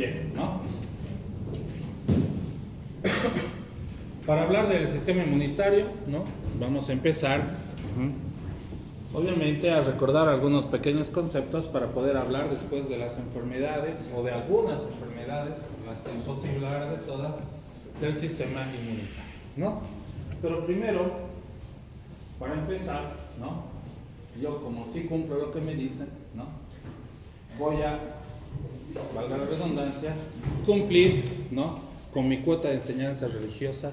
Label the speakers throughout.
Speaker 1: Bien, ¿no? Para hablar del sistema inmunitario, ¿no? Vamos a empezar, obviamente, a recordar algunos pequeños conceptos para poder hablar después de las enfermedades o de algunas enfermedades, va a ser imposible hablar de todas, del sistema inmunitario, ¿no? Pero primero, para empezar, ¿no? Yo, como sí cumplo lo que me dicen, ¿no? Voy a, valga la redundancia, cumplir, ¿no? Con mi cuota de enseñanza religiosa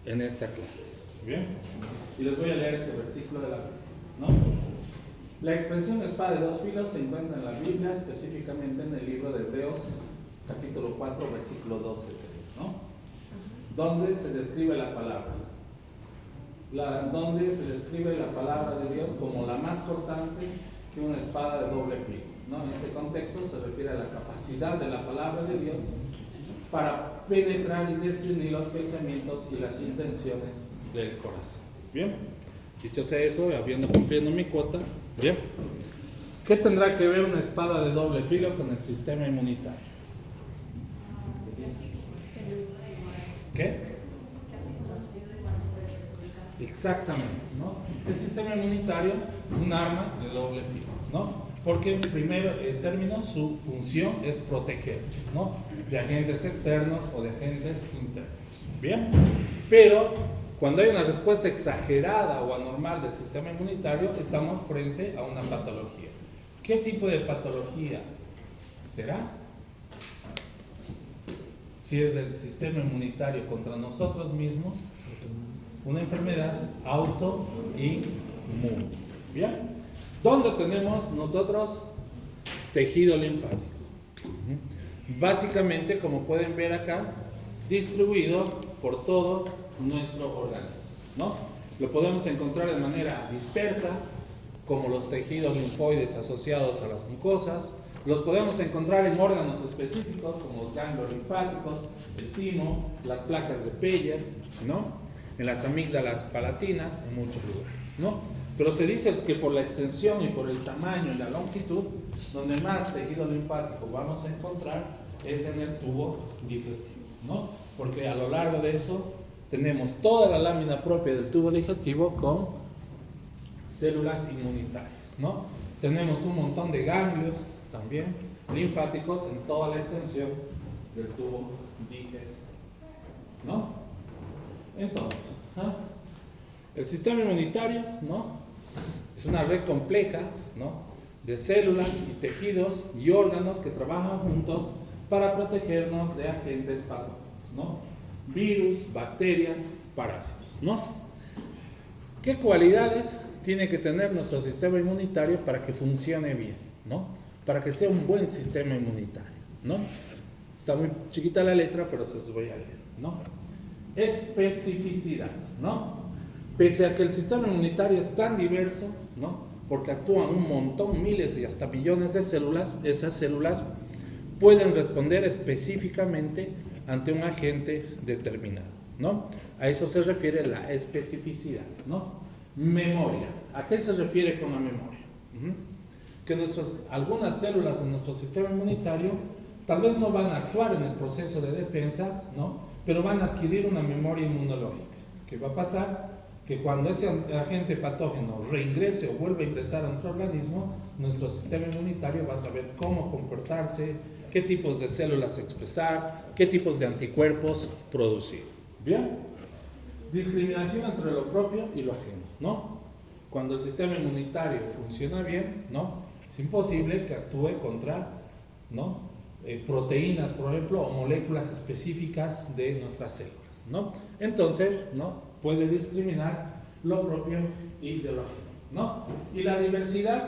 Speaker 1: en esta clase. ¿Bien? Y les voy a leer este versículo de la Biblia, ¿no? La expresión espada de dos filos se encuentra en la Biblia, específicamente en el libro de Hebreos, capítulo 4, versículo 12, ¿no? Donde se describe la palabra. Donde se describe la palabra de Dios como la más cortante que una espada de doble filo, ¿no? En ese contexto se refiere a la capacidad de la palabra de Dios para penetrar y discernir los pensamientos y las intenciones del corazón. Bien, dicho sea eso, habiendo cumplido mi cuota, bien, ¿qué tendrá que ver una espada de doble filo con el sistema inmunitario? ¿Qué? Exactamente, ¿no? El sistema inmunitario es un arma de doble filo, ¿no? Porque primero, en términos, su función es proteger, ¿no? De agentes externos o de agentes internos. Bien, pero cuando hay una respuesta exagerada o anormal del sistema inmunitario, estamos frente a una patología. ¿Qué tipo de patología será? Si es del sistema inmunitario contra nosotros mismos, una enfermedad autoinmune. ¿Bien? ¿Dónde tenemos nosotros tejido linfático? Básicamente, como pueden ver acá, distribuido por todo nuestro organismo, ¿no? Lo podemos encontrar de manera dispersa, como los tejidos linfoides asociados a las mucosas. Los podemos encontrar en órganos específicos, como los ganglios linfáticos, el timo, las placas de Peyer, ¿no? En las amígdalas palatinas, en muchos lugares, ¿no? Pero se dice que por la extensión y por el tamaño y la longitud, donde más tejido linfático vamos a encontrar es en el tubo digestivo, ¿no? Porque a lo largo de eso tenemos toda la lámina propia del tubo digestivo con células inmunitarias, ¿no? Tenemos un montón de ganglios también linfáticos en toda la extensión del tubo digestivo, ¿no? Entonces, ¿no? El sistema inmunitario, ¿no? Es una red compleja, ¿no? De células y tejidos y órganos que trabajan juntos para protegernos de agentes patógenos, ¿no? Virus, bacterias, parásitos, ¿no? ¿Qué cualidades tiene que tener nuestro sistema inmunitario para que funcione bien, ¿no? Para que sea un buen sistema inmunitario, ¿no? Está muy chiquita la letra, pero se los voy a leer, ¿no? Especificidad, ¿no? Pese a que el sistema inmunitario es tan diverso, ¿no? Porque actúan un montón, miles y hasta billones de células, esas células pueden responder específicamente ante un agente determinado, ¿no? A eso se refiere la especificidad, ¿no? Memoria. ¿A qué se refiere con la memoria? Que algunas células de nuestro sistema inmunitario tal vez no van a actuar en el proceso de defensa, ¿no? Pero van a adquirir una memoria inmunológica. ¿Qué va a pasar? Que cuando ese agente patógeno reingrese o vuelva a ingresar a nuestro organismo, nuestro sistema inmunitario va a saber cómo comportarse, qué tipos de células expresar, qué tipos de anticuerpos producir. ¿Bien? Discriminación entre lo propio y lo ajeno, ¿no? Cuando el sistema inmunitario funciona bien, ¿no? Es imposible que actúe contra, ¿no? Proteínas, por ejemplo, o moléculas específicas de nuestras células, ¿no? Entonces, ¿no? Puede discriminar lo propio y de lo ajeno, ¿no? Y la diversidad,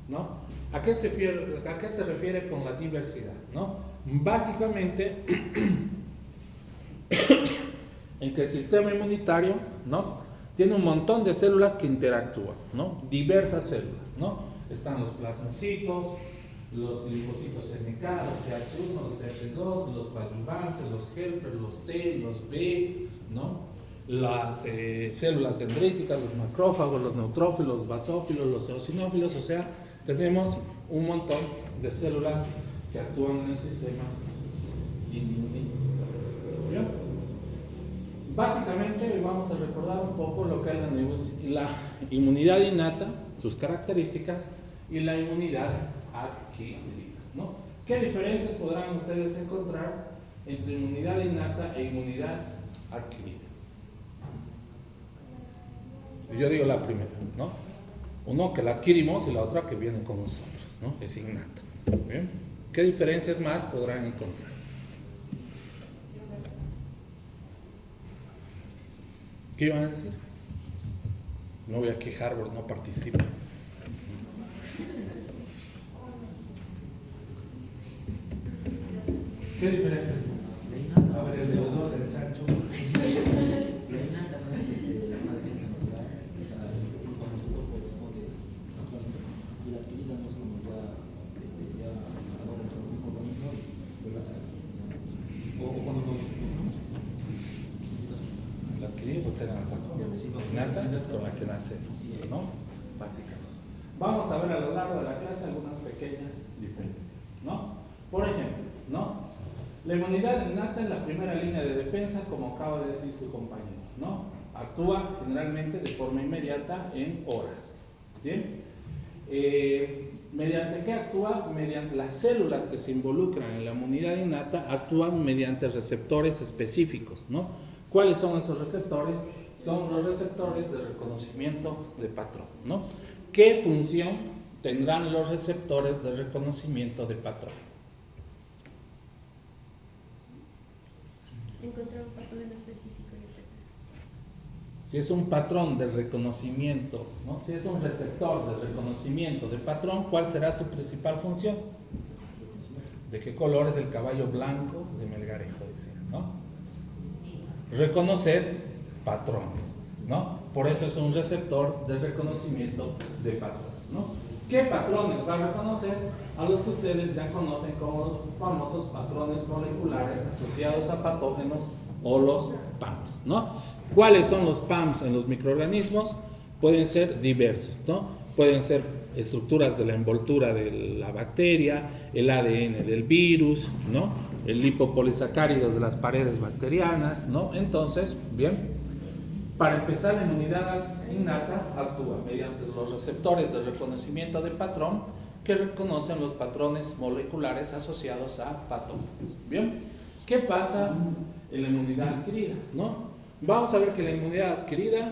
Speaker 1: ¿no? ¿A qué se refiere con la diversidad, ¿no? Básicamente, en que el sistema inmunitario, ¿no? Tiene un montón de células que interactúan, ¿no? Diversas células, ¿no? Están los plasmocitos, los linfocitos NK, los TH1, los TH2, los coadyuvantes, los helper, los T, los B, ¿no? Las células dendríticas, los macrófagos, los neutrófilos, los basófilos, los eosinófilos, o sea, tenemos un montón de células que actúan en el sistema inmunitario. ¿Bien? Básicamente hoy vamos a recordar un poco lo que es la inmunidad innata, sus características, y la inmunidad adquirida, ¿no? ¿Qué diferencias podrán ustedes encontrar entre inmunidad innata e inmunidad adquirida? Yo digo la primera, ¿no? Uno que la adquirimos y la otra que viene con nosotros, ¿no? Es innata. ¿Bien? ¿Qué diferencias más podrán encontrar? ¿Qué iban a decir? No voy a quejar porque no participo. ¿Qué diferencias más?
Speaker 2: A ver, el deudor del chancho. La innata no es una defensa natural, o sea, cuando su cuerpo responde naturalmente, y la adquirida no es como ya algo dentro del mismo organismo y vuelve atrás. O cuando nos
Speaker 1: La adquirida pues era innata, es con la que nace, ¿no? Básicamente. Vamos a ver a lo largo de la clase algunas pequeñas diferencias, ¿no? Por ejemplo, ¿no? La inmunidad innata es la primera línea de defensa, como acaba de decir su compañero, ¿no? Actúa generalmente de forma inmediata en horas. ¿Bien? ¿Mediante qué actúa? Mediante las células que se involucran en la inmunidad innata, actúan mediante receptores específicos, ¿no? ¿Cuáles son esos receptores? Son los receptores de reconocimiento de patrón, ¿no? ¿Qué función tendrán los receptores de reconocimiento de patrón?
Speaker 3: Encontrar un patrón en específico.
Speaker 1: Si es un patrón de reconocimiento, ¿no? Si es un receptor de reconocimiento de patrón, ¿cuál será su principal función? ¿De qué color es el caballo blanco de Melgarejo? Decía, ¿no? Reconocer patrones, ¿no? Por eso es un receptor de reconocimiento de patrones, ¿no? ¿Qué patrones va a reconocer? A los que ustedes ya conocen como los famosos patrones moleculares asociados a patógenos o los PAMs, ¿no? ¿Cuáles son los PAMs en los microorganismos? Pueden ser diversos, ¿no? Pueden ser estructuras de la envoltura de la bacteria, el ADN del virus, ¿no? El lipopolisacáridos de las paredes bacterianas, ¿no? Entonces, bien, para empezar, la inmunidad innata actúa mediante los receptores de reconocimiento de patrón que reconocen los patrones moleculares asociados a patógenos. ¿Bien? ¿Qué pasa en la inmunidad adquirida? ¿No? Vamos a ver que la inmunidad adquirida,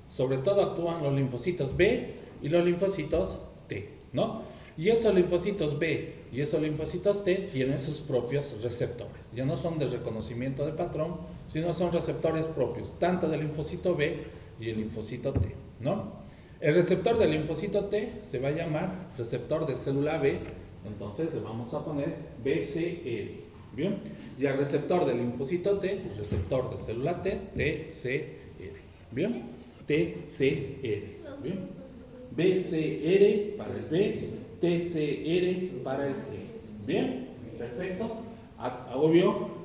Speaker 1: sobre todo actúan los linfocitos B y los linfocitos T, ¿no? Y esos linfocitos B y esos linfocitos T tienen sus propios receptores. Ya no son de reconocimiento de patrón, sino son receptores propios, tanto del linfocito B y el linfocito T, ¿no? El receptor del linfocito T se va a llamar receptor de célula B, entonces le vamos a poner BCR, ¿bien? Y al receptor del linfocito T, el receptor de célula T, TCR, ¿bien? TCR, ¿bien? BCR para el B, TCR para el T, ¿bien? Perfecto. Obvio,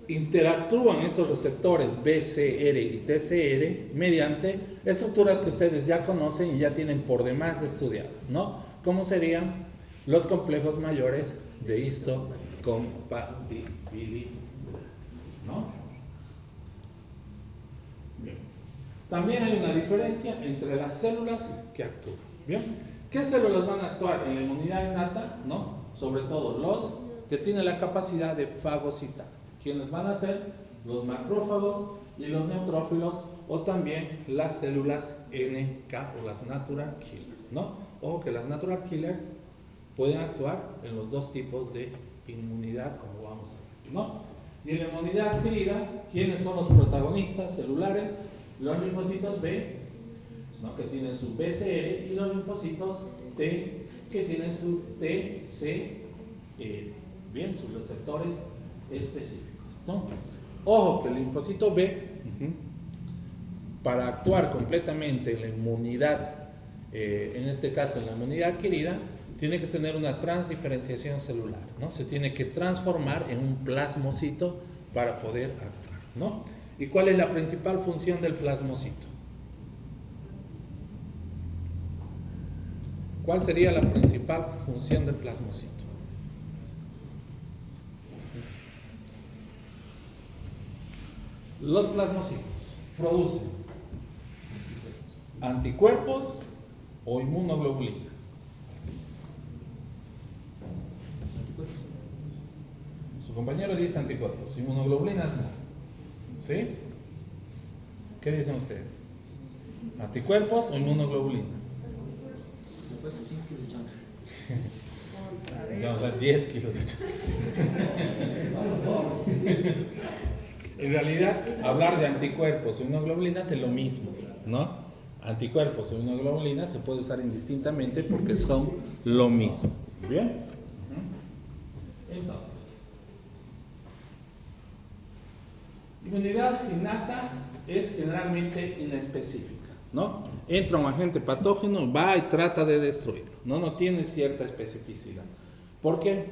Speaker 1: interactúan estos receptores BCR y TCR mediante estructuras que ustedes ya conocen y ya tienen por demás estudiadas, ¿no? ¿Cómo serían los complejos mayores de histocompatibilidad, ¿no? Bien. También hay una diferencia entre las células que actúan, ¿bien? ¿Qué células van a actuar en la inmunidad innata? ¿No? Sobre todo los que tienen la capacidad de fagocitar. ¿Quiénes van a ser? Los macrófagos y los neutrófilos, o también las células NK o las natural killers, ¿no? Ojo que las natural killers pueden actuar en los dos tipos de inmunidad, como vamos a ver, ¿no? Y en la inmunidad adquirida, ¿quiénes son los protagonistas celulares? Los linfocitos B, ¿no? Que tienen su BCR, y los linfocitos T, que tienen su TCR, bien, sus receptores específicos, ¿no? Ojo que el linfocito B, para actuar completamente en la inmunidad, en este caso en la inmunidad adquirida, tiene que tener una transdiferenciación celular, ¿no? Se tiene que transformar en un plasmocito para poder actuar, ¿no? ¿Y cuál es la principal función del plasmocito? ¿Cuál sería la principal función del plasmocito? Los plasmocitos producen anticuerpos o inmunoglobulinas. Su compañero dice anticuerpos, inmunoglobulinas no. ¿Sí? ¿Qué dicen ustedes? ¿Anticuerpos o inmunoglobulinas?
Speaker 2: Después 5 kilos de chancho.
Speaker 1: Vamos a 10 kilos de chancho. En realidad, hablar de anticuerpos o inmunoglobulinas es lo mismo, ¿no? Anticuerpos o inmunoglobulinas se puede usar indistintamente porque son lo mismo. ¿Bien? Entonces, inmunidad innata es generalmente inespecífica, ¿no? Entra un agente patógeno, va y trata de destruirlo, ¿no? No tiene cierta especificidad. ¿Por qué?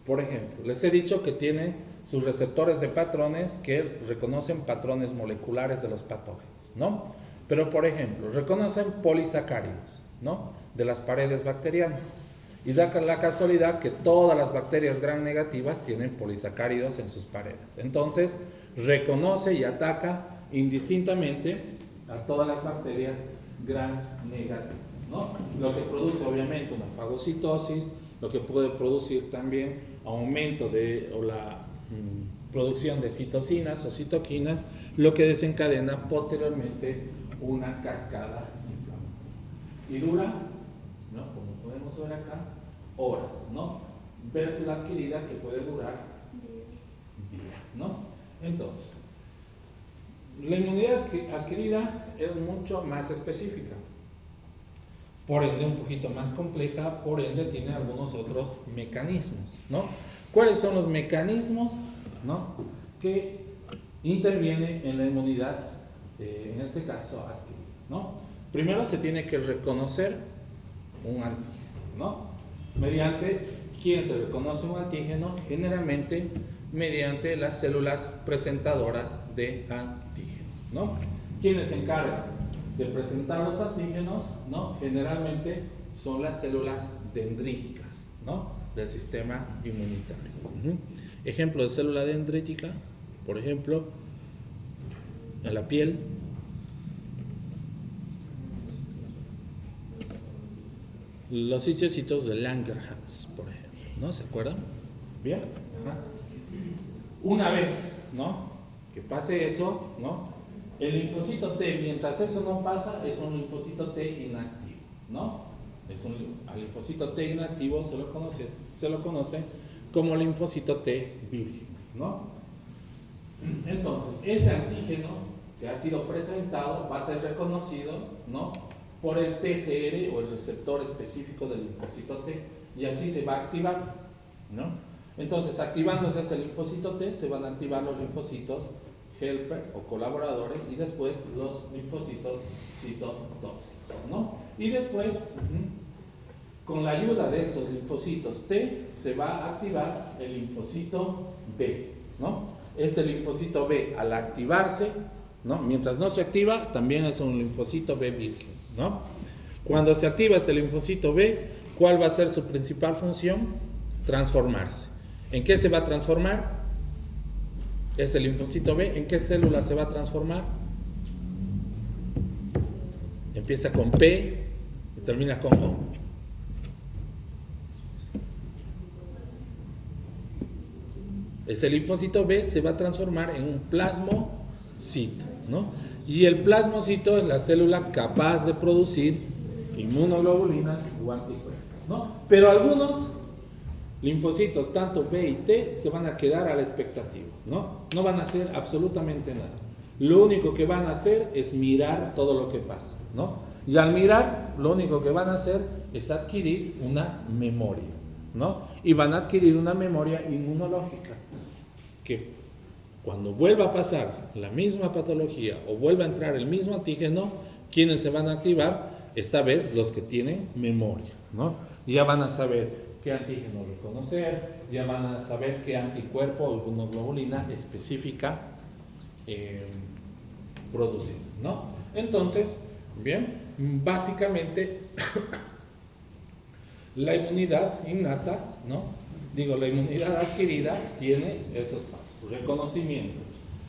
Speaker 1: Por ejemplo, les he dicho que tiene sus receptores de patrones que reconocen patrones moleculares de los patógenos, ¿no? Pero, por ejemplo, reconocen polisacáridos, ¿no? De las paredes bacterianas. Y da la casualidad que todas las bacterias gram negativas tienen polisacáridos en sus paredes. Entonces, reconoce y ataca indistintamente a todas las bacterias gram negativas, ¿no? Lo que produce obviamente una fagocitosis, lo que puede producir también aumento de la producción de citocinas o citoquinas, lo que desencadena posteriormente una cascada inflamatoria. Y dura, ¿no? Como podemos ver acá, horas, ¿no? Versus la adquirida que puede durar días, ¿no? Entonces, la inmunidad adquirida es mucho más específica, por ende un poquito más compleja, por ende tiene algunos otros mecanismos, ¿no? ¿Cuáles son los mecanismos, ¿no? que intervienen en la inmunidad, en este caso adquirida, ¿no? Primero se tiene que reconocer un antígeno, ¿no? Mediante ¿quién se reconoce un antígeno? Generalmente mediante las células presentadoras de antígenos, ¿no? ¿Quiénes se encargan de presentar los antígenos? ¿No? Generalmente son las células dendríticas, ¿no? Del sistema inmunitario. Ejemplo de célula dendrítica, por ejemplo, en la piel, los histocitos de Langerhans, por ejemplo, ¿no? ¿Se acuerdan? Bien. Ajá. Una vez, ¿no? Que pase eso, ¿no? El linfocito T, mientras eso no pasa, es un linfocito T inactivo, ¿no? Al linfocito T inactivo se lo conoce como linfocito T virgen, ¿no? Entonces, ese antígeno que ha sido presentado va a ser reconocido, ¿no? Por el TCR o el receptor específico del linfocito T, y así se va a activar, ¿no? Entonces, activándose ese linfocito T, se van a activar los linfocitos helper o colaboradores, y después los linfocitos citotóxicos, ¿no? Y después, con la ayuda de estos linfocitos T, se va a activar el linfocito B, ¿no? Este linfocito B, al activarse, ¿no? Mientras no se activa, también es un linfocito B virgen, ¿no? Cuando se activa este linfocito B, ¿cuál va a ser su principal función? Transformarse. ¿En qué se va a transformar? Ese linfocito B, ¿en qué célula se va a transformar? Empieza con P y termina con O. Ese linfocito B se va a transformar en un plasmocito, ¿no? Y el plasmocito es la célula capaz de producir inmunoglobulinas o anticuerpos, ¿no? Pero algunos linfocitos, tanto B y T, se van a quedar a la expectativa, ¿no? No van a hacer absolutamente nada. Lo único que van a hacer es mirar todo lo que pasa, ¿no? Y al mirar, lo único que van a hacer es adquirir una memoria, ¿no? Y van a adquirir una memoria inmunológica, que cuando vuelva a pasar la misma patología o vuelva a entrar el mismo antígeno, ¿quiénes se van a activar? Esta vez los que tienen memoria, ¿no? Ya van a saber qué antígeno reconocer, ya van a saber qué anticuerpo o inmunoglobulina específica producir, ¿no? Entonces, bien, básicamente la inmunidad innata, ¿no? La inmunidad adquirida tiene esos pasos: reconocimiento,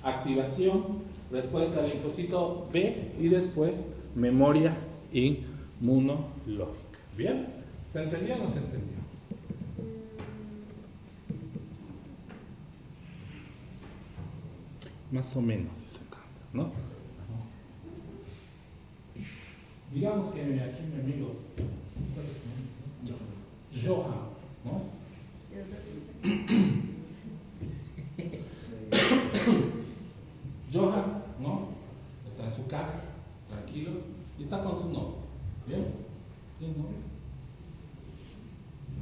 Speaker 1: activación, respuesta al linfocito B y después memoria inmunológica. ¿Bien? ¿Se entendió o no se entendió? Más o menos se encuentra, ¿no? Digamos que aquí mi amigo, ¿cuál es tu nombre? Johan, ¿no? Johan, ¿no? Está en su casa, tranquilo, y está con su novio. ¿Bien? ¿Tiene novio?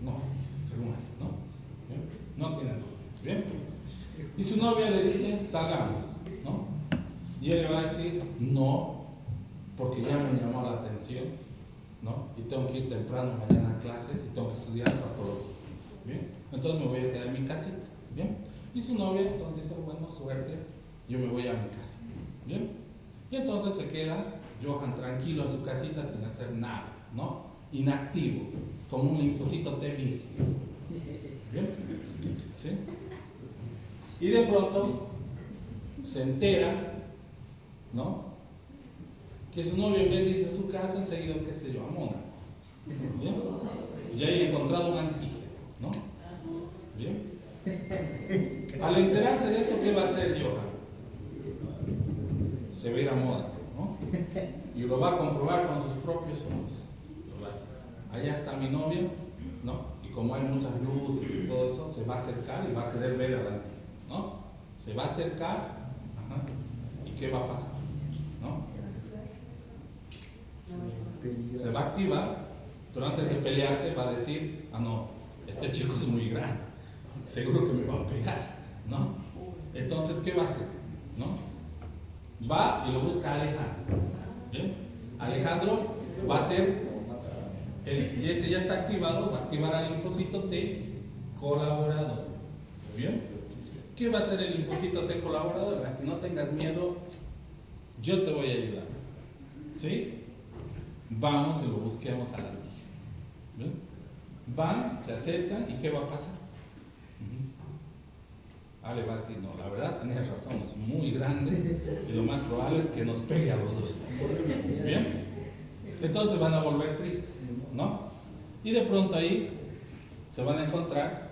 Speaker 1: No, según él, ¿no? ¿Bien? No tiene novio. ¿Bien? Y su novia le dice, salgamos, ¿no? Y él le va a decir, no, porque ya me llamó la atención, ¿no? Y tengo que ir temprano mañana a clases y tengo que estudiar patología. ¿Bien? Entonces me voy a quedar en mi casita. ¿Bien? Y su novia entonces dice, bueno, suerte, yo me voy a mi casita. ¿Bien? Y entonces se queda Johan tranquilo en su casita sin hacer nada, ¿no? Inactivo, como un linfocito T virgen. ¿Bien? ¿Sí? Y de pronto se entera, ¿no? Que su novio en vez de irse a su casa se ha ido, qué sé yo, a Mónaco. ¿Bien? Ya he encontrado un antígeno, ¿no? ¿Bien? Al enterarse de eso, ¿qué va a hacer Johan? Se va a ir a Mónaco, ¿no? Y lo va a comprobar con sus propios ojos. Allá está mi novia, ¿no? Y como hay muchas luces y todo eso, se va a acercar y va a querer ver al antígeno, ¿no? Se va a acercar, ajá, ¿y qué va a pasar? ¿No? Se va a activar, pero antes de pelearse va a decir, ah no, este chico es muy grande, seguro que me va a pegar, ¿no? Entonces, ¿qué va a hacer? ¿No? Va y lo busca a Alejandro. ¿Bien? Alejandro va a hacer, y este ya está activado, va a activar al linfocito T colaborador. ¿Bien? ¿Qué va a hacer el linfocito T colaborador? Si no tengas miedo, yo te voy a ayudar. ¿Sí? Vamos y lo busquemos al antígeno. ¿Bien? Van, se acercan y ¿qué va a pasar? Ale va a decir, no, la verdad tenías razón, es muy grande y lo más probable es que nos pegue a los dos. ¿Bien? Entonces van a volver tristes, ¿no? Y de pronto ahí se van a encontrar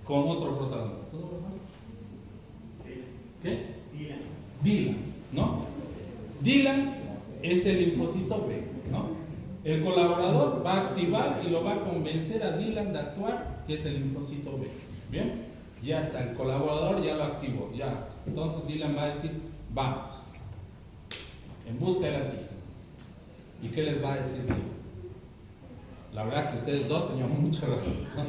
Speaker 1: con otro protagonista. ¿Todo normal? ¿Qué? Dylan, ¿no? Dylan es el linfocito B, ¿no? El colaborador va a activar y lo va a convencer a Dylan de actuar, que es el linfocito B. ¿Bien? Ya está, el colaborador ya lo activó, ya. Entonces Dylan va a decir, vamos, en busca del antígeno. ¿Y qué les va a decir Dylan? La verdad que ustedes dos tenían mucha razón, ¿no?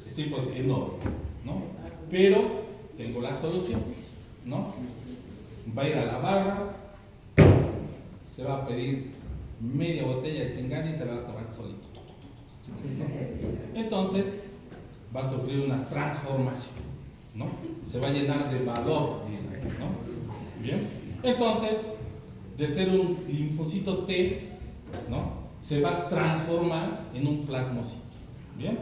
Speaker 1: El tipo es enorme, ¿no? Pero tengo la solución, ¿no? Va a ir a la barra, se va a pedir media botella de Sengani y se la va a tomar solito. Entonces va a sufrir una transformación, ¿no? Se va a llenar de valor, ¿no? Bien. Entonces, de ser un linfocito T, ¿no? Se va a transformar en un plasmocito. Bien.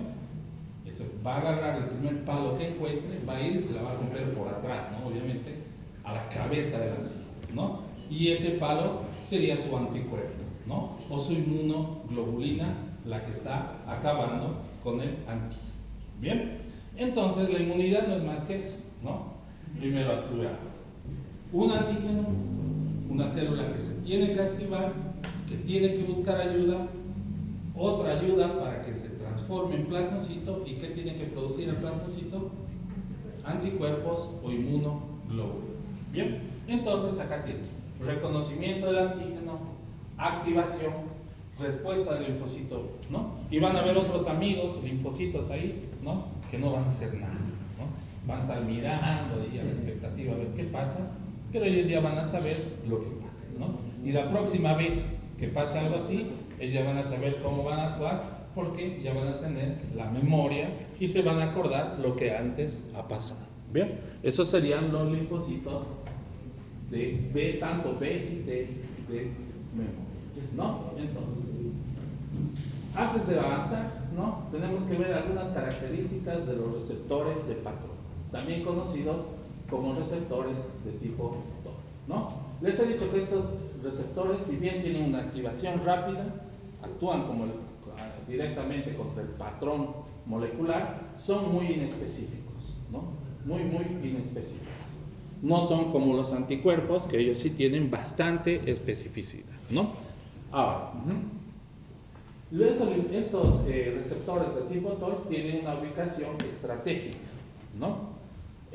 Speaker 1: Ese va a agarrar el primer palo que encuentre, va a ir y se la va a romper por atrás, ¿no? Obviamente, a la cabeza del antígeno, ¿no? Y ese palo sería su anticuerpo, ¿no? O su inmunoglobulina, la que está acabando con el antígeno. Bien, entonces la inmunidad no es más que eso, ¿no? Primero actúa un antígeno, una célula que se tiene que activar, que tiene que buscar ayuda, otra ayuda para que se transforme en plasmocito. ¿Y qué tiene que producir el plasmocito? Anticuerpos o inmunoglobulina. Bien, entonces acá tiene reconocimiento del antígeno, activación, respuesta del linfocito, ¿no? Y van a haber otros amigos, linfocitos ahí, ¿no? Que no van a hacer nada, ¿no? Van a estar mirando y a la expectativa a ver qué pasa, pero ellos ya van a saber lo que pasa, ¿no? Y la próxima vez que pase algo así, ellos ya van a saber cómo van a actuar, porque ya van a tener la memoria y se van a acordar lo que antes ha pasado. Bien, esos serían los linfocitos de B, tanto B y T de memoria, ¿no? Entonces, antes de avanzar, ¿no? Tenemos que ver algunas características de los receptores de patrones, también conocidos como receptores de tipo TOL, ¿no? Les he dicho que estos receptores, si bien tienen una activación rápida, actúan directamente contra el patrón molecular, son muy inespecíficos, ¿no? Muy inespecíficos. No son como los anticuerpos, que ellos sí tienen bastante especificidad, ¿no? Ahora, estos receptores de tipo TOL tienen una ubicación estratégica, ¿no?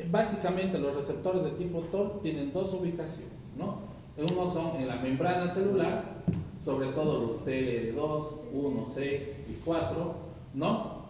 Speaker 1: Básicamente los receptores de tipo TOL tienen dos ubicaciones, ¿no? Unos son en la membrana celular, sobre todo los TLR2, 1, 6 y 4, ¿no?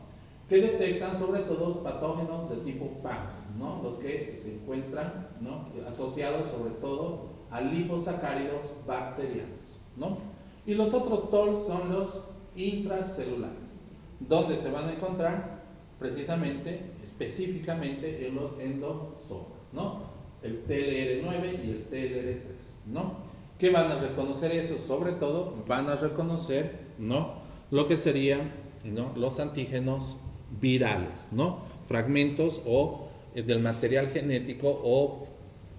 Speaker 1: Que detectan sobre todo patógenos de tipo PAMS, ¿no? Los que se encuentran, ¿no?, asociados sobre todo a liposacáridos bacterianos, ¿no? Y los otros TOL son los intracelulares, donde se van a encontrar precisamente, específicamente en los endosomas, ¿no? El TLR9 y el TLR3, ¿no? ¿Qué van a reconocer eso? Sobre todo van a reconocer, ¿no?, lo que serían, ¿no?, los antígenos virales, ¿no? Fragmentos o del material genético o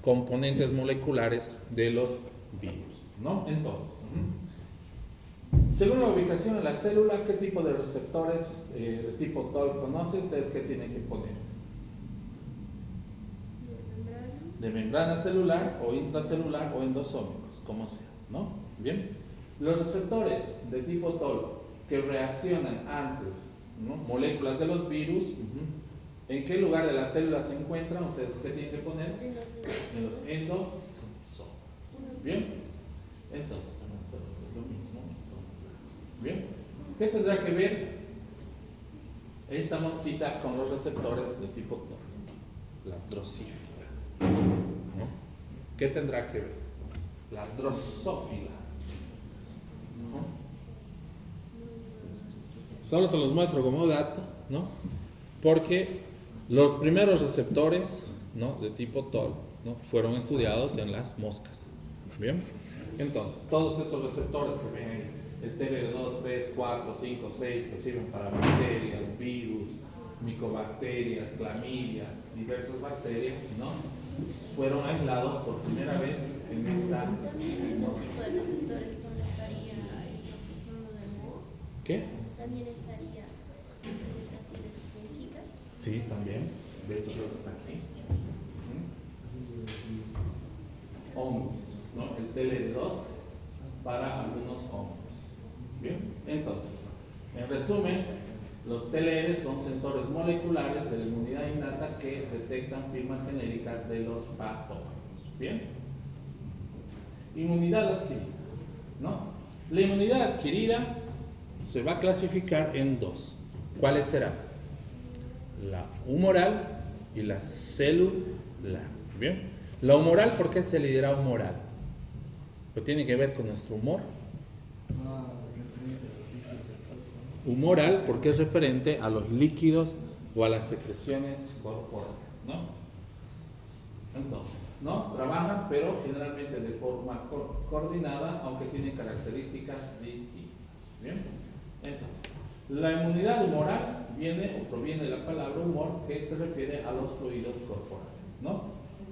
Speaker 1: componentes moleculares de los virus, ¿no? Entonces, según la ubicación en la célula, ¿qué tipo de receptores de tipo TOL conoce? ¿Ustedes qué tienen que poner? De membrana celular o intracelular o endosómicos, como sea, ¿no? Bien. Los receptores de tipo TOL que reaccionan antes, ¿no?, moléculas de los virus, ¿en qué lugar de la célula se encuentran? ¿Ustedes qué tienen que poner? En los endosomas. Bien. Entonces, lo mismo. Bien. ¿Qué tendrá que ver esta mosquita con los receptores de tipo TOL? La drosífila, ¿no? ¿Qué tendrá que ver? La drosófila, ¿no? Solo se los muestro como dato, ¿no? Porque los primeros receptores, ¿no?, de tipo TOL, ¿no?, fueron estudiados en las moscas. Bien. Entonces, todos estos receptores que ven ahí, el TLR2, 3, 4, 5, 6, que sirven para bacterias, virus, micobacterias, clamidias, diversas bacterias, ¿no?, fueron aislados por primera vez en esta mosca.
Speaker 3: ¿También esos tipos de receptores estaría en proporción moderna?
Speaker 1: ¿Qué?
Speaker 3: ¿También estaría en presentaciones fúngicas?
Speaker 1: Sí, también. De hecho, creo que está aquí. Hongos, ¿no? El TLR2 para algunos hongos. Bien, entonces, en resumen, los TLR son sensores moleculares de la inmunidad innata que detectan firmas genéricas de los patógenos. Bien, inmunidad adquirida, ¿no? La inmunidad adquirida se va a clasificar en dos. ¿Cuáles serán? La humoral y la celular. Bien, la humoral, ¿por qué se le dirá humoral? Pues tiene que ver con nuestro humor. Humoral porque es referente a los líquidos o a las secreciones corporales, ¿no? Entonces, ¿no? Trabajan, pero generalmente de forma coordinada, aunque tienen características distintas. ¿Bien? Entonces, la inmunidad humoral viene o proviene de la palabra humor, que se refiere a los fluidos corporales, ¿no?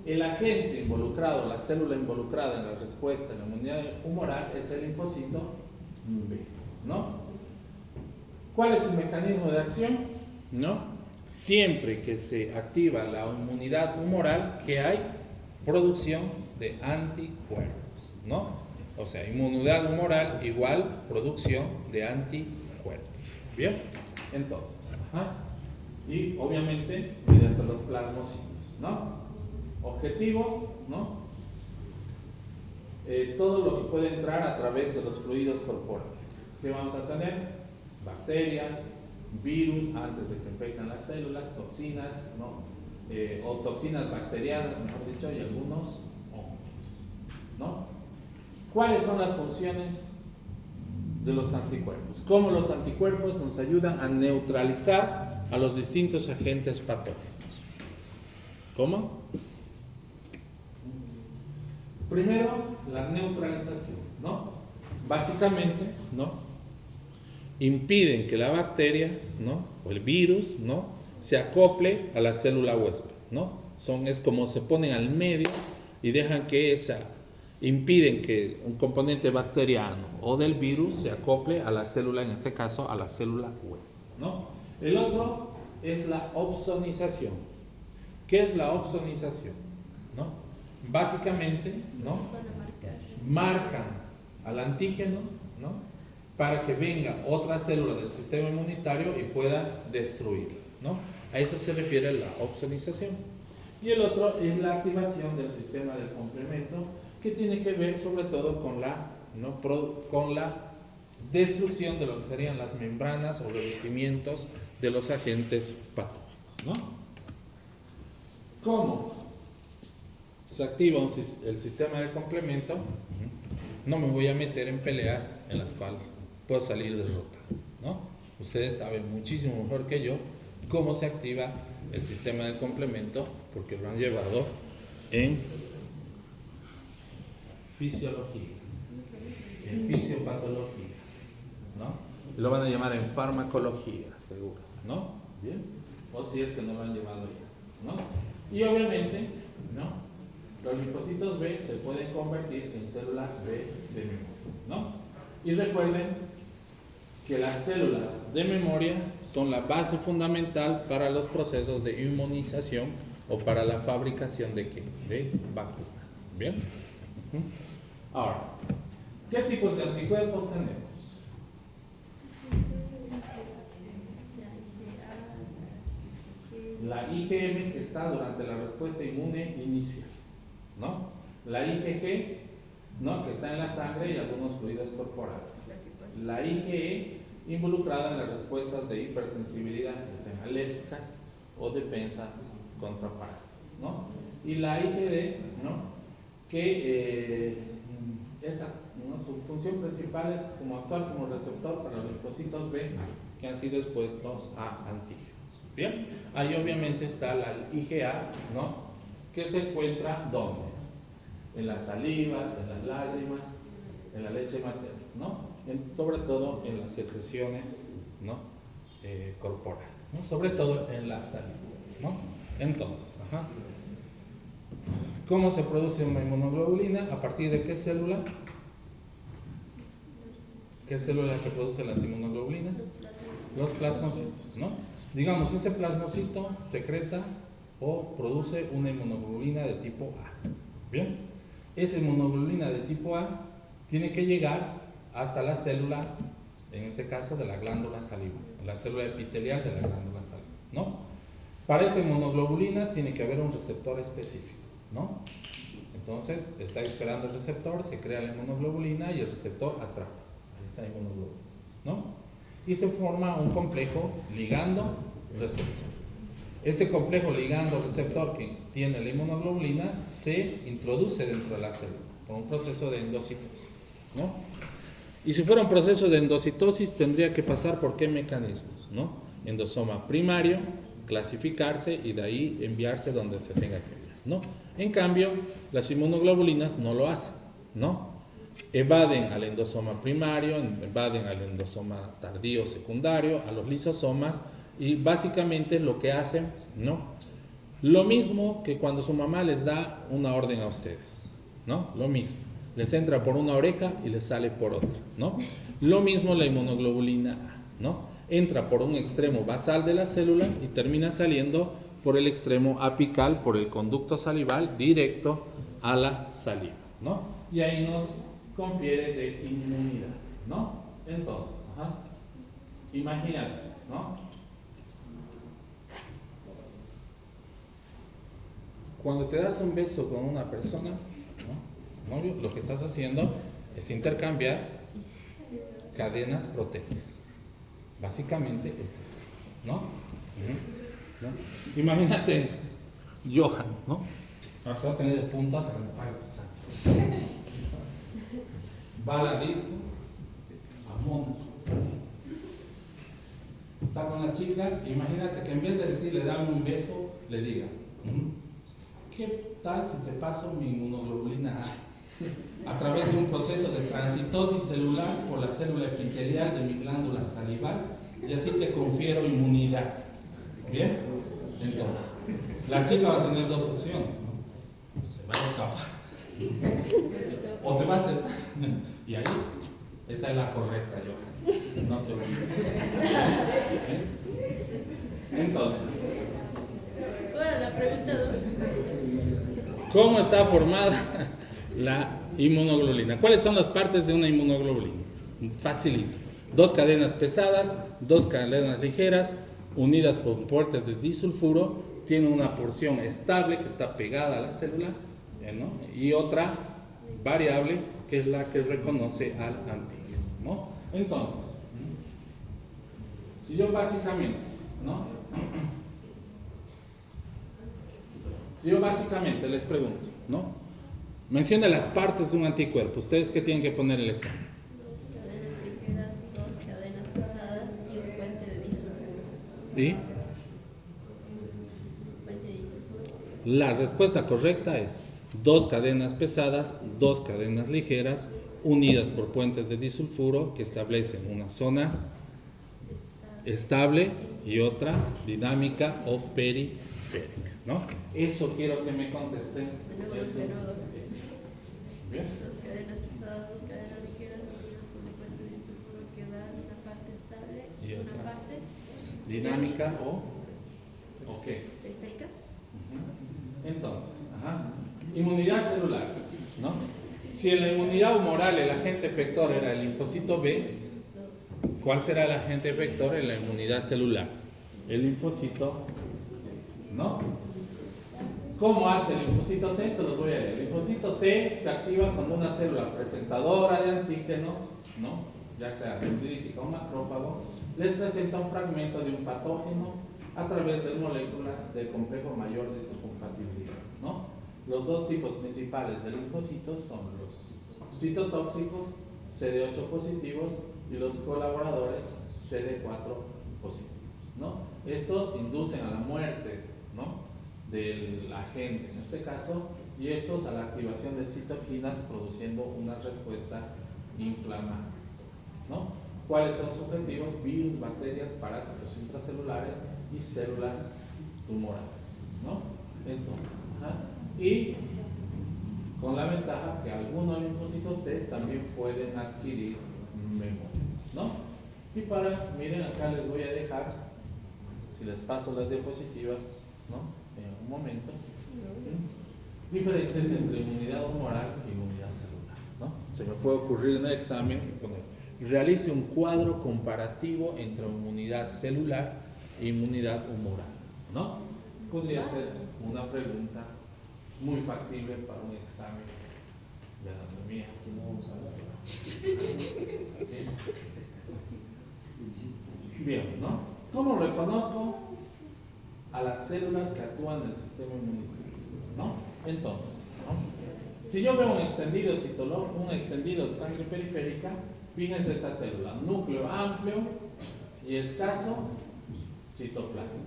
Speaker 1: El agente involucrado, la célula involucrada en la respuesta en la inmunidad humoral es el linfocito B, ¿no? ¿Cuál es su mecanismo de acción? ¿No? Siempre que se activa la inmunidad humoral, que hay producción de anticuerpos, ¿no? O sea, inmunidad humoral igual producción de anticuerpos. ¿Bien? Entonces, y obviamente mediante los plasmocitos, ¿no? Objetivo, ¿no? Todo lo que puede entrar a través de los fluidos corporales. ¿Qué vamos a tener? Bacterias, virus antes de que infecten las células, toxinas, ¿no? O toxinas bacterianas, mejor dicho, y algunos hongos, ¿no? ¿Cuáles son las funciones de los anticuerpos? ¿Cómo los anticuerpos nos ayudan a neutralizar a los distintos agentes patógenos? ¿Cómo? Primero, la neutralización, ¿no? Básicamente, ¿no?, impiden que la bacteria, ¿no?, o el virus, ¿no?, se acople a la célula huésped, ¿no? Es como se ponen al medio y dejan que impiden que un componente bacteriano o del virus se acople a la célula, en este caso a la célula hueso, ¿no? El otro es la opsonización. ¿Qué es la opsonización? ¿No? Básicamente, ¿no? Marcan al antígeno, ¿no? Para que venga otra célula del sistema inmunitario y pueda destruirlo, ¿no? A eso se refiere la opsonización. Y el otro es la activación del sistema del complemento, que tiene que ver sobre todo con con la destrucción de lo que serían las membranas o revestimientos de los agentes patógenos, ¿no? ¿Cómo se activa el sistema de complemento? No me voy a meter en peleas en las cuales puedo salir derrotado, ¿no? Ustedes saben muchísimo mejor que yo cómo se activa el sistema de complemento, porque lo han llevado en fisiología, en fisiopatología, ¿no? Lo van a llamar en farmacología, seguro, ¿no? ¿Bien? O si es que no lo han llevado ya, ¿no? Y obviamente, ¿no? Los linfocitos B se pueden convertir en células B de memoria, ¿no? Y recuerden que las células de memoria son la base fundamental para los procesos de inmunización o para la fabricación de ¿qué? De vacunas, ¿bien? Ahora, ¿qué tipos de anticuerpos tenemos? La IgM, que está durante la respuesta inmune inicial, ¿no? La IgG, ¿no? Que está en la sangre y algunos fluidos corporales. La IgE, involucrada en las respuestas de hipersensibilidad, que sean alérgicas o defensa contra parásitos, ¿no? Y la IgD, ¿no? Que su función principal es como actuar como receptor para los linfocitos B que han sido expuestos a antígenos. Bien, ahí obviamente está la IgA, ¿no? Que se encuentra ¿dónde? En las salivas, en las lágrimas, en la leche materna, ¿no? Sobre todo en las secreciones, ¿no? Corporales, ¿no? Sobre todo en la saliva, ¿no? Entonces, ¿cómo se produce una inmunoglobulina? ¿A partir de qué célula? ¿Qué célula que produce las inmunoglobulinas? Los plasmocitos, ¿no? Digamos, ese plasmocito secreta o produce una inmunoglobulina de tipo A. ¿Bien? Esa inmunoglobulina de tipo A tiene que llegar hasta la célula, en este caso de la glándula salival, la célula epitelial de la glándula salival, ¿no? Para esa inmunoglobulina tiene que haber un receptor específico, ¿no? Entonces está esperando el receptor, se crea la inmunoglobulina y el receptor atrapa a esa inmunoglobulina, ¿no? Y se forma un complejo ligando-receptor. Ese complejo ligando-receptor que tiene la inmunoglobulina se introduce dentro de la célula por un proceso de endocitosis, ¿no? Y si fuera un proceso de endocitosis tendría que pasar por qué mecanismos, ¿no? Endosoma primario, clasificarse y de ahí enviarse donde se tenga que enviar, ¿no? En cambio, las inmunoglobulinas no lo hacen, ¿no? Evaden al endosoma primario, evaden al endosoma tardío secundario, a los lisosomas y básicamente lo que hacen, ¿no? Lo mismo que cuando su mamá les da una orden a ustedes, ¿no? Lo mismo. Les entra por una oreja y les sale por otra, ¿no? Lo mismo la inmunoglobulina A, ¿no? Entra por un extremo basal de la célula y termina saliendo por el extremo apical, por el conducto salival, directo a la saliva, ¿no? Y ahí nos confiere de inmunidad, ¿no? Entonces, imagínate, ¿no? Cuando te das un beso con una persona, ¿no? ¿Novio? Lo que estás haciendo es intercambiar cadenas proteicas. Básicamente es eso, ¿no? ¿No? Imagínate Johan, ¿no? Ahora va a tener de puntas en el país. Va a la disco, amor. Está con la chica, imagínate que en vez de decirle dame un beso, le diga, ¿qué tal si te paso mi inmunoglobulina A través de un proceso de transitosis celular por la célula epitelial de mi glándula salival y así te confiero inmunidad? ¿Bien? Entonces, La chica va a tener dos opciones, ¿no? Se va a escapar. O te va a aceptar. Y ahí, esa es la correcta, Johan. No te olvides. ¿Sí? Entonces,
Speaker 3: ¿Cuál era la pregunta, don?
Speaker 1: ¿cómo está formada la inmunoglobulina? ¿Cuáles son las partes de una inmunoglobulina? Facilito. Dos cadenas pesadas, dos cadenas ligeras, unidas por puertas de disulfuro, tiene una porción estable que está pegada a la célula, ¿no? Y otra variable que es la que reconoce al antígeno, ¿no? Entonces, si yo básicamente, ¿no? Si yo básicamente les pregunto, ¿no? Menciona las partes de un anticuerpo. ¿Ustedes qué tienen que poner en el examen?
Speaker 3: Dos cadenas ligeras, dos cadenas pesadas y un puente de disulfuro.
Speaker 1: ¿Sí?
Speaker 3: Puente de disulfuro.
Speaker 1: La respuesta correcta es dos cadenas pesadas, dos cadenas ligeras, unidas por puentes de disulfuro que establecen una zona estable y otra dinámica o periférica, ¿no? Eso quiero que me contesten.
Speaker 3: De nuevo,
Speaker 1: Eso.
Speaker 3: de nuevo.
Speaker 1: Bien.
Speaker 3: Dos cadenas pesadas, dos cadenas ligeras unidas por un puente de disulfuro que da una parte estable
Speaker 1: Y
Speaker 3: una
Speaker 1: otra.
Speaker 3: parte
Speaker 1: Dinámica o qué.
Speaker 3: periférica.
Speaker 1: Entonces, inmunidad celular, ¿no? Si en la inmunidad humoral el agente efector era el linfocito B, ¿cuál será el agente efector en la inmunidad celular? El linfocito, ¿no? ¿Cómo hace el linfocito T? Se los voy a leer. El linfocito T se activa cuando una célula presentadora de antígenos, ¿no? Ya sea dendrítica o macrófago, les presenta un fragmento de un patógeno a través de moléculas del complejo mayor de histocompatibilidad, ¿no? Los dos tipos principales de linfocitos son los citotóxicos, CD8 positivos, y los colaboradores CD4 positivos, ¿no? Estos inducen a la muerte, ¿no?, del agente en este caso, y estos a la activación de citoquinas produciendo una respuesta inflamatoria, ¿no? ¿Cuáles son sus objetivos? Virus, bacterias, parásitos intracelulares y células tumorales, ¿no? Entonces, y con la ventaja que algunos linfocitos T también pueden adquirir memoria, ¿no? Y miren, acá les voy a dejar, si les paso las diapositivas, ¿no?, en un momento, diferencias entre inmunidad humoral y inmunidad celular, ¿no? Se me puede ocurrir en el examen poner, realice un cuadro comparativo entre inmunidad celular e inmunidad humoral, ¿no? Podría ser una pregunta muy factible para un examen de anatomía.
Speaker 2: Que no vamos a hablar.
Speaker 1: Bien, ¿no? ¿Cómo reconozco a las células que actúan en el sistema inmunitario, ¿no? Entonces, ¿no?, si yo veo un extendido citológico, un extendido de sangre periférica, fíjense esta célula, núcleo amplio y escaso citoplasma.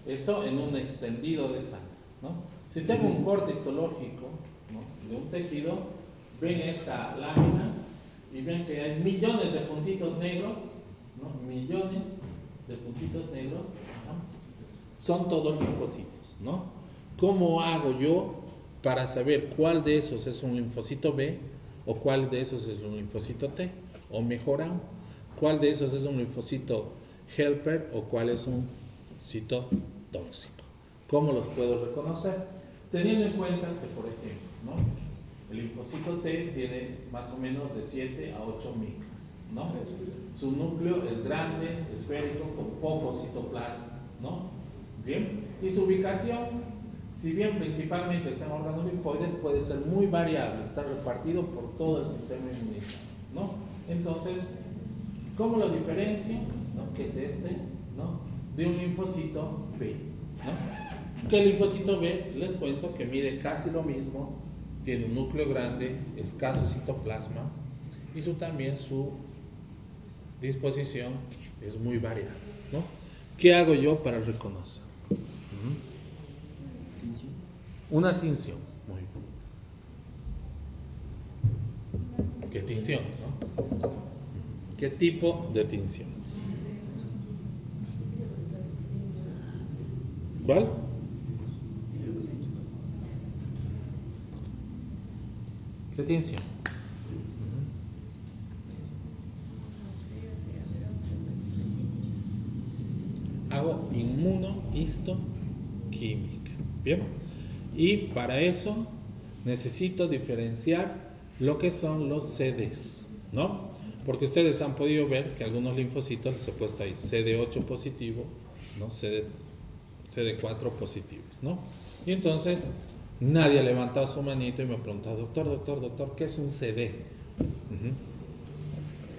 Speaker 1: Esto en un extendido de sangre, ¿no? Si tengo un corte histológico, ¿no?, de un tejido, ven esta lámina y ven que hay millones de puntitos negros, ¿no?, millones de puntitos negros, ¿no?, son todos linfocitos, ¿no? ¿Cómo hago yo para saber cuál de esos es un linfocito B o cuál de esos es un linfocito T? O mejor aún, ¿cuál de esos es un linfocito helper o cuál es un citotóxico? ¿Cómo los puedo reconocer? Teniendo en cuenta que, por ejemplo, ¿no?, el linfocito T tiene más o menos de 7 a 8 micras, ¿no? Su núcleo es grande, esférico, con poco citoplasma, ¿no? Bien, y su ubicación, si bien principalmente está en órganos linfoides, puede ser muy variable, está repartido por todo el sistema inmunitario, ¿no? Entonces, ¿cómo lo diferencio? ¿No? Que es este, ¿no?, de un linfocito B, ¿no? Que el linfocito B, les cuento que mide casi lo mismo, tiene un núcleo grande, escaso citoplasma, y también su disposición es muy variable, ¿no? ¿Qué hago yo para reconocer? Una tinción. Muy bien. ¿Qué tinción? ¿No? ¿Qué tipo de tinción? ¿Cuál? Retención. Hago inmunohistoquímica. Bien. Y para eso necesito diferenciar lo que son los CDs, ¿no? Porque ustedes han podido ver que algunos linfocitos les he puesto ahí CD8 positivo, ¿no? CD4 positivos, ¿no? Y entonces nadie ha levantado su manito y me ha preguntado, doctor, ¿qué es un CD?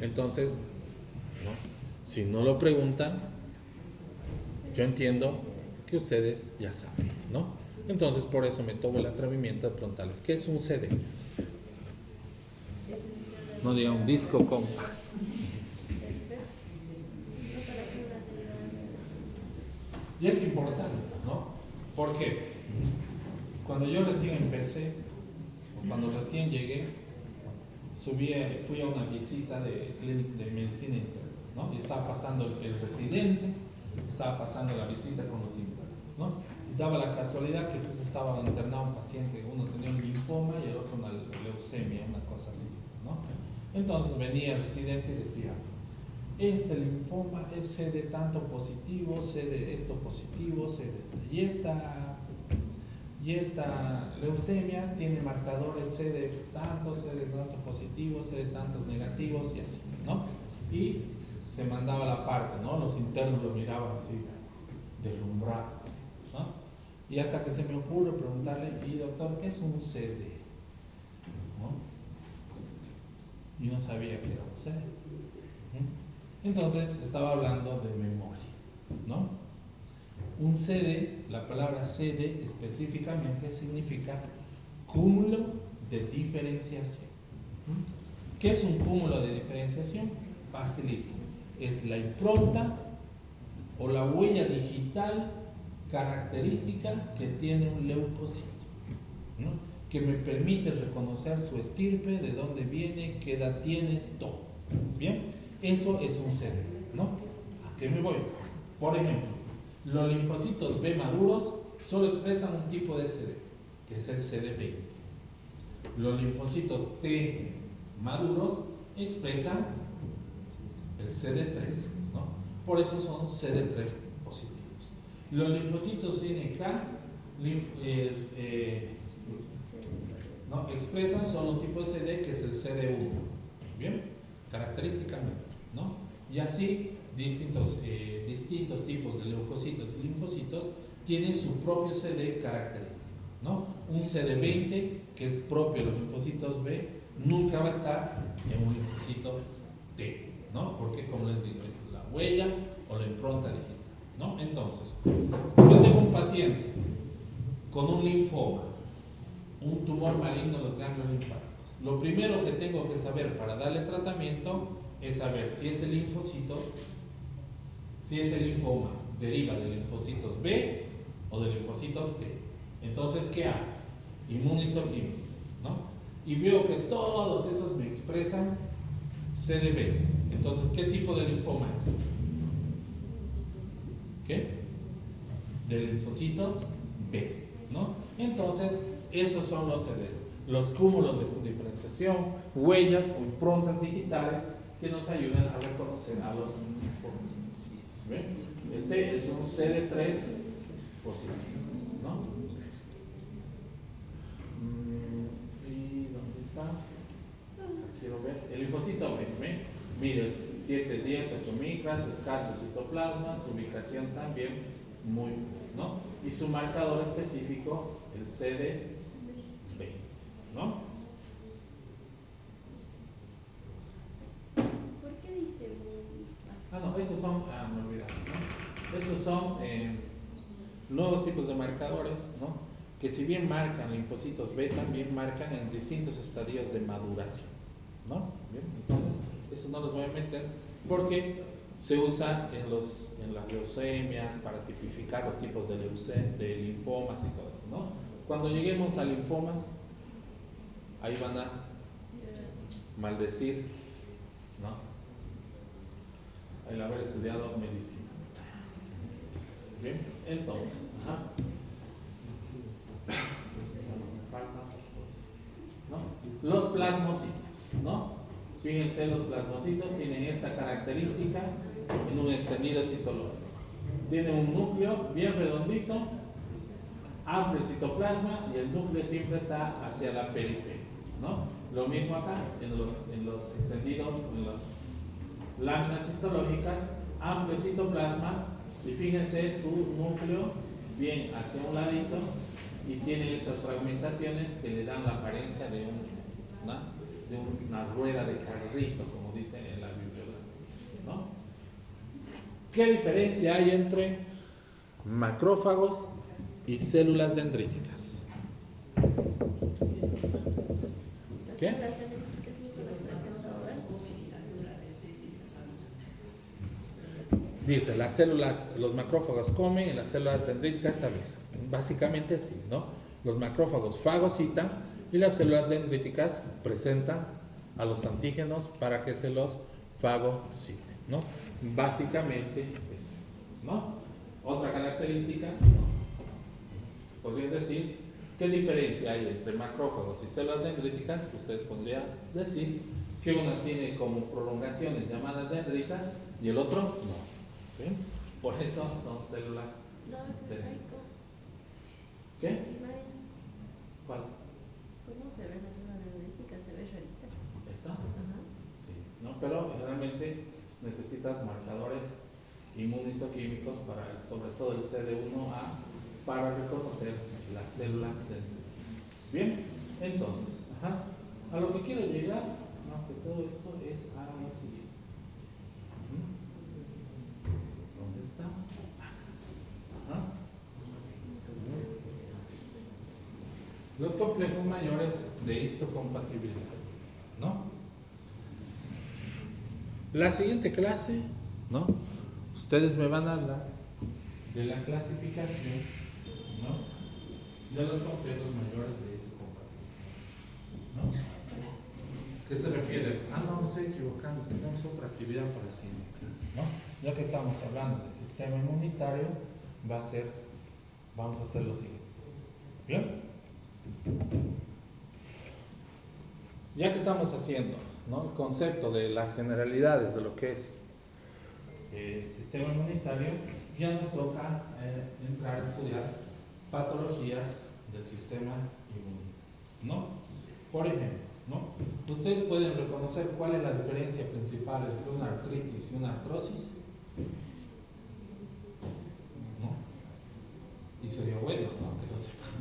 Speaker 1: Entonces, ¿no? Si no lo preguntan, yo entiendo que ustedes ya saben, ¿no? Entonces por eso me tomo el atrevimiento de preguntarles, ¿qué es un CD? No diga un disco compacto. Y es importante, ¿no? Porque cuando yo recién empecé, o cuando recién llegué, fui a una visita de clínica de medicina interna, ¿no? Y estaba pasando el residente, estaba pasando la visita con los internos, ¿no? Y daba la casualidad que justo estaba internado un paciente, uno tenía un linfoma y el otro una leucemia, una cosa así, ¿no? Entonces venía el residente y decía, este linfoma es CD tanto positivo, CD esto positivo, CD y esta leucemia tiene marcadores CD tanto positivos, CD tantos negativos y así, ¿no? Y se mandaba la parte, ¿no? Los internos lo miraban así, deslumbrados, ¿no? Y hasta que se me ocurre preguntarle, y doctor, ¿qué es un CD? ¿No? Y no sabía que era un CD. Entonces estaba hablando de memoria, ¿no? Un CD, la palabra CD específicamente significa cúmulo de diferenciación. ¿Qué es un cúmulo de diferenciación? Facilito. Es la impronta o la huella digital característica que tiene un leucocito, ¿no? Que me permite reconocer su estirpe, de dónde viene, qué edad tiene, todo. ¿Bien? Eso es un CD, ¿no? ¿A qué me voy? Por ejemplo, los linfocitos B maduros solo expresan un tipo de CD, que es el CD20. Los linfocitos T maduros expresan el CD3, ¿no? Por eso son CD3 positivos. Los linfocitos NK ¿no? expresan solo un tipo de CD, que es el CD1. ¿Bien? Característicamente, ¿no? Y así distintos tipos de leucocitos y linfocitos tienen su propio CD característico, ¿no? Un CD20 que es propio de los linfocitos B nunca va a estar en un linfocito T, ¿no? Porque, como les digo, es la huella o la impronta digital, ¿no? Entonces, yo tengo un paciente con un linfoma, un tumor maligno de los ganglios linfáticos. Lo primero que tengo que saber para darle tratamiento es saber si ese linfocito, si ese linfoma deriva de linfocitos B o de linfocitos T. Entonces, ¿qué hago? Inmunohistoquímica, ¿no? Y veo que todos esos me expresan CD20. Entonces, ¿qué tipo de linfoma es? ¿Qué? De linfocitos B, ¿no? Entonces, esos son los CDs, los cúmulos de diferenciación, huellas o improntas digitales que nos ayudan a reconocer a los linfocitos. ¿Ven? Este es un CD3 positivo, ¿no? ¿Y dónde está? Quiero ver. El linfocito B, ¿ven? Mire, 7, 10, 8 micras, escaso citoplasma, su ubicación también muy buena, ¿no? Y su marcador específico, el CD20, ¿no?
Speaker 3: ¿Por qué dice
Speaker 1: No, esos son, me olvidaba, ¿no? Esos son nuevos tipos de marcadores, ¿no? Que si bien marcan linfocitos B, también marcan en distintos estadios de maduración, ¿no? ¿Bien? Entonces, eso no los voy a meter porque se usa en las leucemias para tipificar los tipos de linfomas y todo eso, ¿no? Cuando lleguemos a linfomas, ahí van a maldecir, ¿no? El haber estudiado medicina. Bien, entonces, ¿no? Los plasmocitos, ¿no? Fíjense, los plasmocitos tienen esta característica en un extendido citológico. Tiene un núcleo bien redondito, amplio citoplasma y el núcleo siempre está hacia la periferia, ¿no? Lo mismo acá en los extendidos, en las láminas histológicas, amplio citoplasma y fíjense su núcleo bien hacia un ladito y tiene estas fragmentaciones que le dan la apariencia de una rueda de carrito, como dice en la bibliografía, ¿no? ¿Qué diferencia hay entre macrófagos y células dendríticas? ¿Qué?
Speaker 3: Las dendríticas no son las presentadoras.
Speaker 1: Dice, las células, los macrófagos comen y las células dendríticas se avisan. Básicamente sí, ¿no? Los macrófagos fagocitan y las células dendríticas presentan a los antígenos para que se los fagociten, ¿no? Básicamente eso, ¿no? Otra característica, ¿no? Podrían decir, ¿qué diferencia hay entre macrófagos y células dendríticas? Ustedes podrían decir que una tiene como prolongaciones llamadas dendritas y el otro no, ¿sí? Por eso son células
Speaker 3: No,
Speaker 1: dendríticas. ¿Qué?
Speaker 3: no hay.
Speaker 1: ¿Cuál?
Speaker 3: ¿Cómo se ve la zona dendrítica? Se ve rarita.
Speaker 1: ¿Esta?
Speaker 3: Ajá.
Speaker 1: Sí, ¿no? Pero realmente necesitas marcadores inmunistoquímicos para, sobre todo el CD1A, para reconocer las células dendríticas. Bien, entonces, a lo que quiero llegar, más que todo esto, es a lo siguiente. ¿Dónde está? Ajá. Los complejos mayores de histocompatibilidad, ¿no? La siguiente clase, ¿no? Ustedes me van a hablar de la clasificación, ¿no? De los complejos mayores de histocompatibilidad, ¿no? ¿Qué se refiere? No, me estoy equivocando, tenemos otra actividad para la siguiente clase, ¿no? Ya que estamos hablando del sistema inmunitario, vamos a hacer lo siguiente. ¿Bien? Ya que estamos haciendo, ¿no?, el concepto de las generalidades de lo que es el sistema inmunitario, ya nos toca entrar a estudiar patologías del sistema inmunitario, ¿no? Por ejemplo, ¿no? Ustedes pueden reconocer cuál es la diferencia principal entre una artritis y una artrosis, ¿no? Y sería bueno, ¿no?, que lo sepan.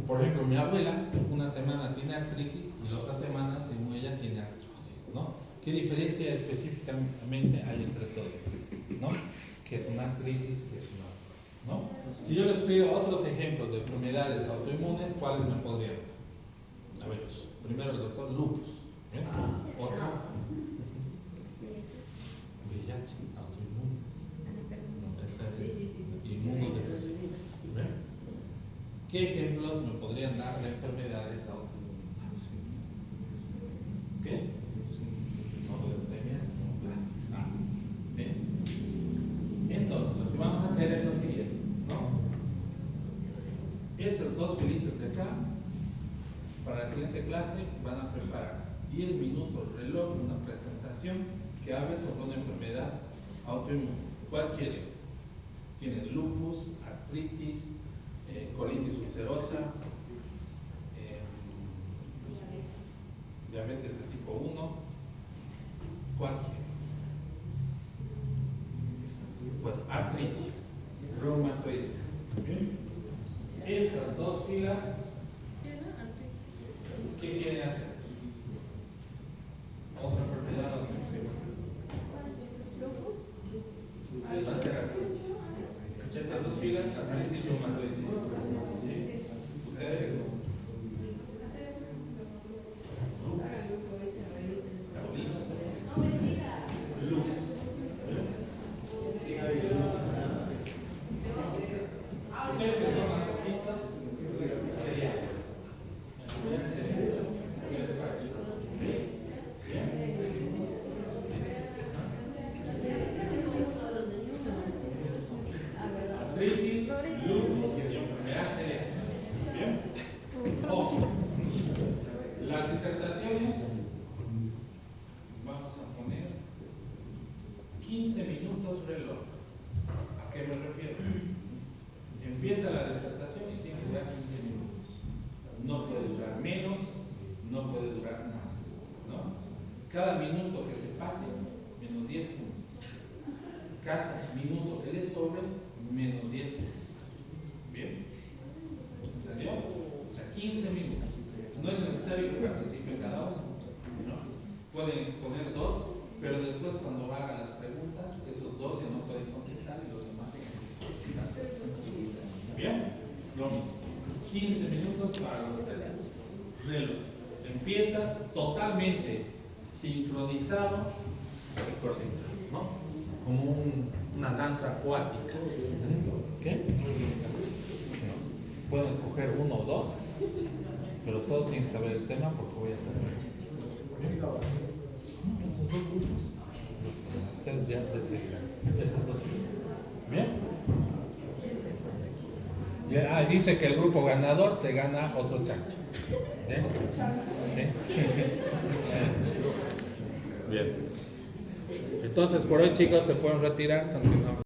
Speaker 1: Por ejemplo, mi abuela una semana tiene artritis y la otra semana, según ella, tiene artrosis, ¿no? ¿Qué diferencia específicamente hay entre todos? ¿No? ¿Qué es una artritis? ¿Qué es una artrosis? ¿No? Si yo les pido otros ejemplos de enfermedades autoinmunes, ¿cuáles me podrían? A ver, primero el doctor lupus, ¿eh? Otro, VIH, autoinmune. No, esa es inmunodepresiva. ¿Ven? ¿Qué ejemplos me podrían dar de enfermedades autoinmunes? ¿Qué? No leucemias, no plasma. ¿Sí? Entonces, lo que vamos a hacer es lo siguiente, ¿no? Estas dos filitas de acá, para la siguiente clase, van a preparar 10 minutos reloj, una presentación que hable sobre una enfermedad autoinmune. Cualquiera. Tienen lupus, artritis, colitis ulcerosa, diabetes de tipo 1, cualquiera. Bueno, artritis, reumatoide. Estas dos filas, ¿qué quieren hacer? Otra enfermedad autoinmune. Ustedes van a hacer artritis. Estas dos filas, artritis, reumatoide. ¿Sí? Ustedes. Artritis, lupus y enfermedad celíaca. ¿Bien? Cada minuto que se pase, menos 10 puntos. Cada minuto que le sobre, menos 10 puntos. ¿Bien? ¿Entendió? O sea, 15 minutos. No es necesario que participen cada uno, ¿no? Pueden exponer 2, pero después cuando hagan las preguntas, esos 2 ya no pueden contestar y los demás tienen que contestar. ¿Bien? Lo mismo. 15 minutos para los 3. Reloj. Empieza totalmente sincronizado y coordinado, ¿no? Como una danza acuática. ¿Qué? Pueden escoger 1 o 2, pero todos tienen que saber el tema porque voy a hacer esos 2 grupos. Ustedes ya decidirán. Esos 2 grupos. ¿Bien? Dice que el grupo ganador se gana otro chancho. ¿Bien? Sí. Bien. Entonces por hoy, chicos, se pueden retirar. Continuamos.